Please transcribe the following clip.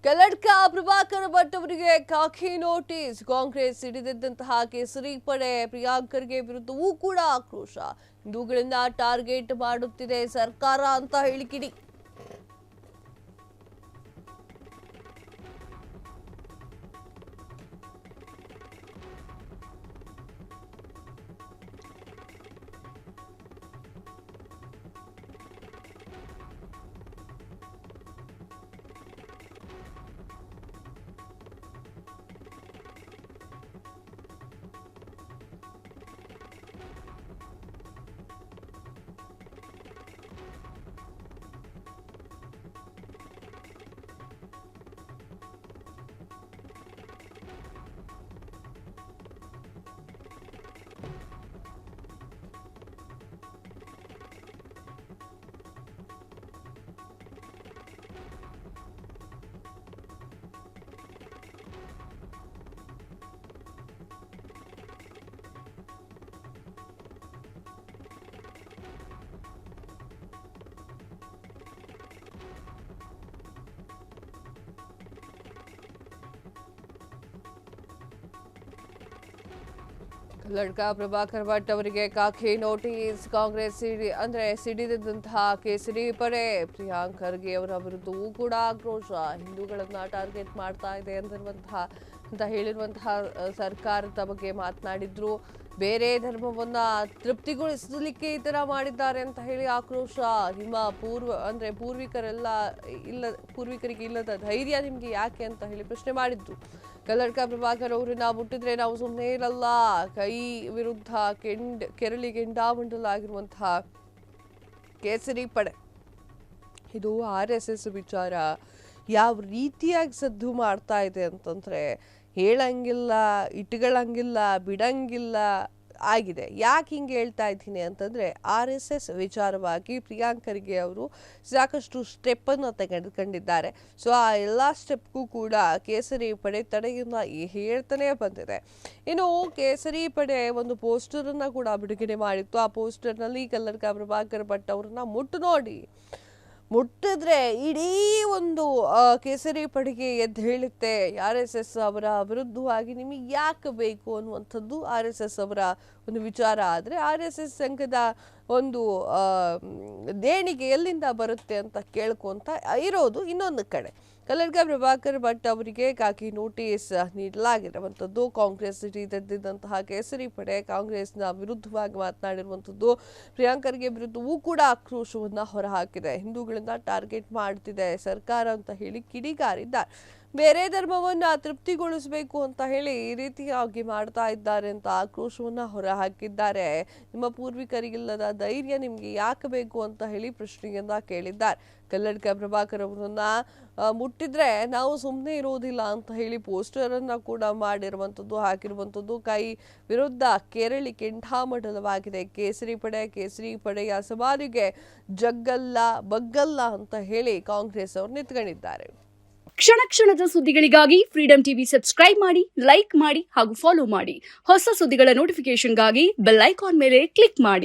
ಕಲ್ಲಡ್ಕ ಪ್ರಭಾಕರ್ ಭಟ್ ಅವರಿಗೆ ಖಾಕಿ ನೋಟಿಸ್. ಕಾಂಗ್ರೆಸ್ ಹಿಡಿದಿದ್ದಂತಹ ಕೇಸರಿ ಪಡೆ ಪ್ರಿಯಾಂಕ್ ಖರ್ಗೆ ವಿರುದ್ಧವೂ ಕೂಡ ಆಕ್ರೋಶ. ಹಿಂದೂಗಳಿಂದ ಟಾರ್ಗೆಟ್ ಮಾಡುತ್ತಿದೆ ಸರ್ಕಾರ ಅಂತ ಹೇಳಿಕಿಡಿ. ಕಲ್ಲಡ್ಕ ಪ್ರಭಾಕರ್ ಭಟ್ ಅವರಿಗೆ ಖಾಕಿ ನೋಟಿಸ್. ಕಾಂಗ್ರೆಸ್ ಸಿಡಿದಿದ್ದಂತಹ ಕೇಸರಿ ಪಡೆ ಪ್ರಿಯಾಂಕ್ ಖರ್ಗೆ ಅವರ ವಿರುದ್ಧವೂ ಕೂಡ ಆಕ್ರೋಶ. ಹಿಂದೂಗಳನ್ನ ಟಾರ್ಗೆಟ್ ಮಾಡ್ತಾ ಇದೆ ಅಂತ ಹೇಳಿರುವಂತಹ ಸರ್ಕಾರದ ಬಗ್ಗೆ ಮಾತನಾಡಿದ್ರು. ಬೇರೆ ಧರ್ಮವನ್ನ ತೃಪ್ತಿಗೊಳಿಸಲಿಕ್ಕೆ ಈ ತರ ಮಾಡಿದ್ದಾರೆ ಅಂತ ಹೇಳಿ ಆಕ್ರೋಶ. ನಿಮ್ಮ ಪೂರ್ವಿಕರಿಗೆ ಇಲ್ಲದ ಧೈರ್ಯ ನಿಮ್ಗೆ ಯಾಕೆ ಅಂತ ಹೇಳಿ ಪ್ರಶ್ನೆ ಮಾಡಿದ್ರು. ಕಲ್ಲಡ್ಕ ಪ್ರಭಾಕರ್ ಅವರನ್ನ ಮುಟ್ಟಿದ್ರೆ ನಾವು ಸುಮ್ಮನೆ ಇರಲ್ಲ, ಕೈ ವಿರುದ್ಧ ಕೆರಳಿ ಕೆಂಡಾಮಂಡಲಾಗಿರುವಂತಹ ಕೇಸರಿ ಪಡೆ ಇದು RSS ವಿಚಾರ ಯಾವ ರೀತಿಯಾಗಿ ಸದ್ದು ಮಾಡ್ತಾ ಇದೆ ಅಂತಂದ್ರೆ ಹೇಳಂಗಿಲ್ಲ, ಇಟ್ಗಳಂಗಿಲ್ಲ, ಬಿಡಂಗಿಲ್ಲ ಆಗಿದೆ. ಯಾಕೆ ಹಿಂಗೆ ಹೇಳ್ತಾ ಇದ್ದೀನಿ ಅಂತಂದ್ರೆ RSS ವಿಚಾರವಾಗಿ ಪ್ರಿಯಾಂಕ್ ಖರ್ಗೆ ಅವರು ಸಾಕಷ್ಟು ಸ್ಟೆಪ್ ಅನ್ನು ತೆಗೆದುಕೊಂಡಿದ್ದಾರೆ. ಸೊ ಆ ಎಲ್ಲ ಸ್ಟೆಪ್ಗೂ ಕೂಡ ಕೇಸರಿ ಪಡೆ ತಡೆಯಿಂದ ಹೇಳ್ತಾನೆ ಬಂದಿದೆ. ಇನ್ನು ಕೇಸರಿ ಪಡೆ ಒಂದು ಪೋಸ್ಟರ್ ಅನ್ನ ಕೂಡ ಬಿಡುಗಡೆ ಮಾಡಿತ್ತು. ಆ ಪೋಸ್ಟರ್ ನಲ್ಲಿ ಕಲ್ಲಡ್ಕ ಪ್ರಭಾಕರ್ ಭಟ್ ಅವರನ್ನ ಮುಟ್ಟಿದ್ರೆ ಇಡೀ ಒಂದು ಕೇಸರಿ ಪಡೆಗೆ ಎದ್ದು ಹೇಳುತ್ತೆ RSS ಅವರ ವಿರುದ್ಧವಾಗಿ ನಿಮಗೆ ಯಾಕೆ ಬೇಕು ಅನ್ನುವಂಥದ್ದು RSS ಅವರ ಒಂದು ವಿಚಾರ. ಆದರೆ RSS ಸಂಘದ ಒಂದು ದೇಣಿಗೆ ಎಲ್ಲಿಂದ ಬರುತ್ತೆ ಅಂತ ಕೇಳ್ಕೊಂತ ಇರೋದು ಇನ್ನೊಂದು ಕಡೆ. ಕಲ್ಲಡ್ಕ ಪ್ರಭಾಕರ್ ಭಟ್ ಅವರಿಗೆ ಖಾಕಿ ನೋಟಿಸ್ ನೀಡಲಾಗಿರುವಂಥದ್ದು. ಕಾಂಗ್ರೆಸ್ ಹಿಡಿದಿದ್ದಂತಹ ಕೇಸರಿ ಪಡೆ ಕಾಂಗ್ರೆಸ್ನ ವಿರುದ್ಧವಾಗಿ ಮಾತನಾಡಿರುವಂಥದ್ದು. ಪ್ರಿಯಾಂಕ್ ಖರ್ಗೆ ವಿರುದ್ಧವೂ ಕೂಡ ಆಕ್ರೋಶವನ್ನ ಹೊರಹಾಕಿದೆ. ಹಿಂದೂಗಳಿಂದ ಟಾರ್ಗೆಟ್ ಮಾಡ್ತಿದೆ ಸರ್ಕಾರ ಅಂತ ಹೇಳಿ ಕಿಡಿಗಾರಿದ್ದಾರೆ. ಬೇರೆ ಧರ್ಮವನ್ನ ತೃಪ್ತಿಗೊಳಿಸಬೇಕು ಅಂತ ಹೇಳಿ ಈ ರೀತಿಯಾಗಿ ಮಾಡ್ತಾ ಇದ್ದಾರೆ ಅಂತ ಆಕ್ರೋಶವನ್ನ ಹೊರಹಾಕಿದ್ದಾರೆ. ನಿಮ್ಮ ಪೂರ್ವಿಕರಿಗಿಲ್ಲದ ಧೈರ್ಯ ನಿಮ್ಗೆ ಯಾಕೆ ಬೇಕು ಅಂತ ಹೇಳಿ ಪ್ರಶ್ನೆಯನ್ನ ಕೇಳಿದ್ದಾರೆ. ಕಲ್ಲಡ್ಕ ಪ್ರಭಾಕರ್ ಅವರನ್ನ ಮುಟ್ಟಿದ್ರೆ ನಾವು ಸುಮ್ಮನೆ ಇರೋದಿಲ್ಲ ಅಂತ ಹೇಳಿ ಪೋಸ್ಟರ್ ಅನ್ನ ಕೂಡ ಹಾಕಿರುವಂಥದ್ದು. ಕೈ ವಿರುದ್ಧ ಕೆರಳಿ ಕೆಂಡಾಮಂಡಲವಾಗಿದೆ ಕೇಸರಿ ಪಡೆಯ ಸವಾಲಿಗೆ ಜಗ್ಗಲ್ಲ ಬಗ್ಗಲ್ಲ ಅಂತ ಹೇಳಿ ಕಾಂಗ್ರೆಸ್ ಅವರು ನಿಂತ್ಕೊಂಡಿದ್ದಾರೆ. ಕ್ಷಣ ಕ್ಷಣದ ಸುದ್ದಿಗಳಿಗಾಗಿ ಫ್ರೀಡಂ ಟಿವಿ ಸಬ್ಸ್ಕ್ರೈಬ್ ಮಾಡಿ, ಲೈಕ್ ಮಾಡಿ ಹಾಗೂ ಫಾಲೋ ಮಾಡಿ. ಹೊಸ ಸುದ್ದಿಗಳ ನೋಟಿಫಿಕೇಶನ್ಗಾಗಿ ಬೆಲ್ ಐಕಾನ್ ಮೇಲೆ ಕ್ಲಿಕ್ ಮಾಡಿ.